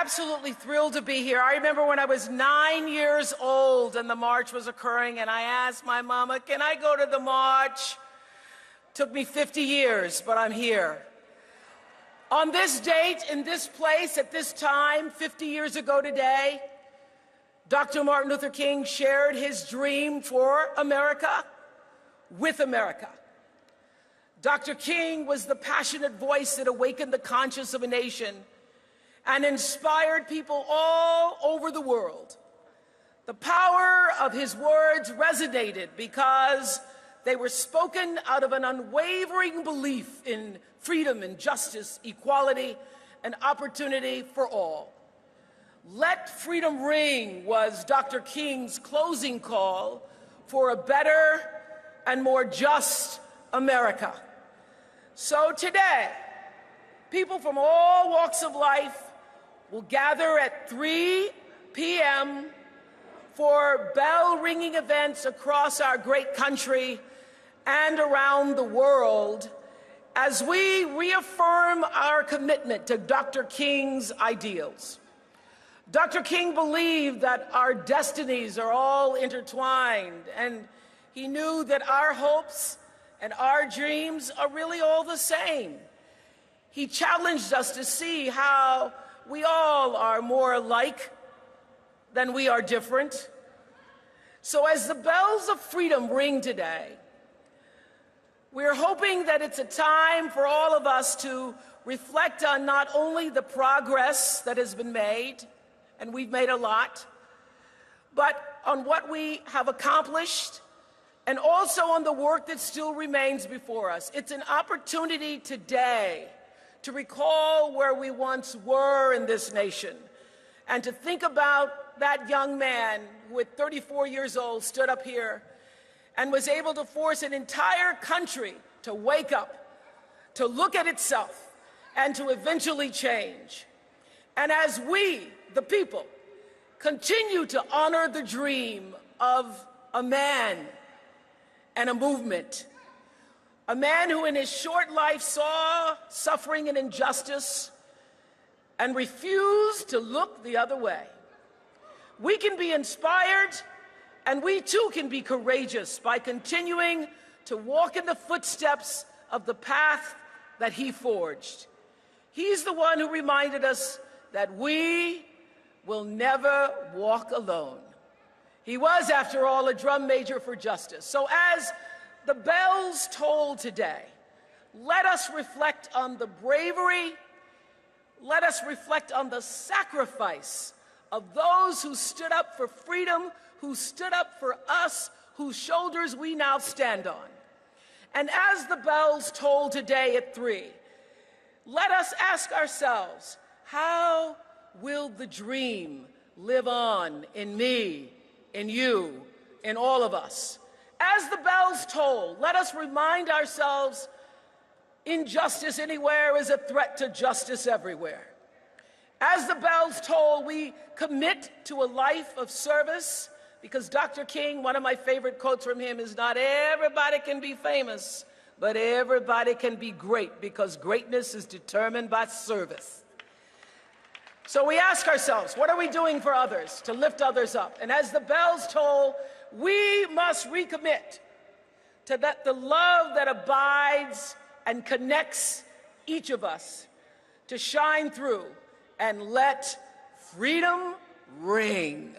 absolutely thrilled to be here. I remember when I was 9 years old and the march was occurring, and I asked my mama, can I go to the march? Took me 50 years, but I'm here. On this date, in this place, at this time, 50 years ago today, Dr. Martin Luther King shared his dream for America with America. Dr. King was the passionate voice that awakened the conscience of a nation and inspired people all over the world. The power of his words resonated because they were spoken out of an unwavering belief in freedom and justice, equality, and opportunity for all. Let freedom ring was Dr. King's closing call for a better and more just America. So today, people from all walks of life will gather at 3 p.m. for bell-ringing events across our great country and around the world as we reaffirm our commitment to Dr. King's ideals. Dr. King believed that our destinies are all intertwined, and he knew that our hopes and our dreams are really all the same. He challenged us to see how we all are more alike than we are different. So as the bells of freedom ring today, we're hoping that it's a time for all of us to reflect on not only the progress that has been made, and we've made a lot, but on what we have accomplished and also on the work that still remains before us. It's an opportunity today to recall where we once were in this nation and to think about that young man who at 34 years old stood up here and was able to force an entire country to wake up, to look at itself, and to eventually change. And as we, the people, continue to honor the dream of a man and a movement, a man who in his short life saw suffering and injustice and refused to look the other way. We can be inspired, and we too can be courageous by continuing to walk in the footsteps of the path that he forged. He's the one who reminded us that we will never walk alone. He was, after all, a drum major for justice. So as the bells toll today, let us reflect on the bravery, let us reflect on the sacrifice of those who stood up for freedom, who stood up for us, whose shoulders we now stand on. And as the bells toll today at 3, let us ask ourselves, how will the dream live on in me, in you, in all of us? As the bells toll, let us remind ourselves injustice anywhere is a threat to justice everywhere. As the bells toll, we commit to a life of service, because Dr. King, one of my favorite quotes from him is, not everybody can be famous, but everybody can be great, because greatness is determined by service. So we ask ourselves, what are we doing for others, to lift others up? And as the bells toll, we must recommit to the love that abides and connects each of us to shine through and let freedom ring.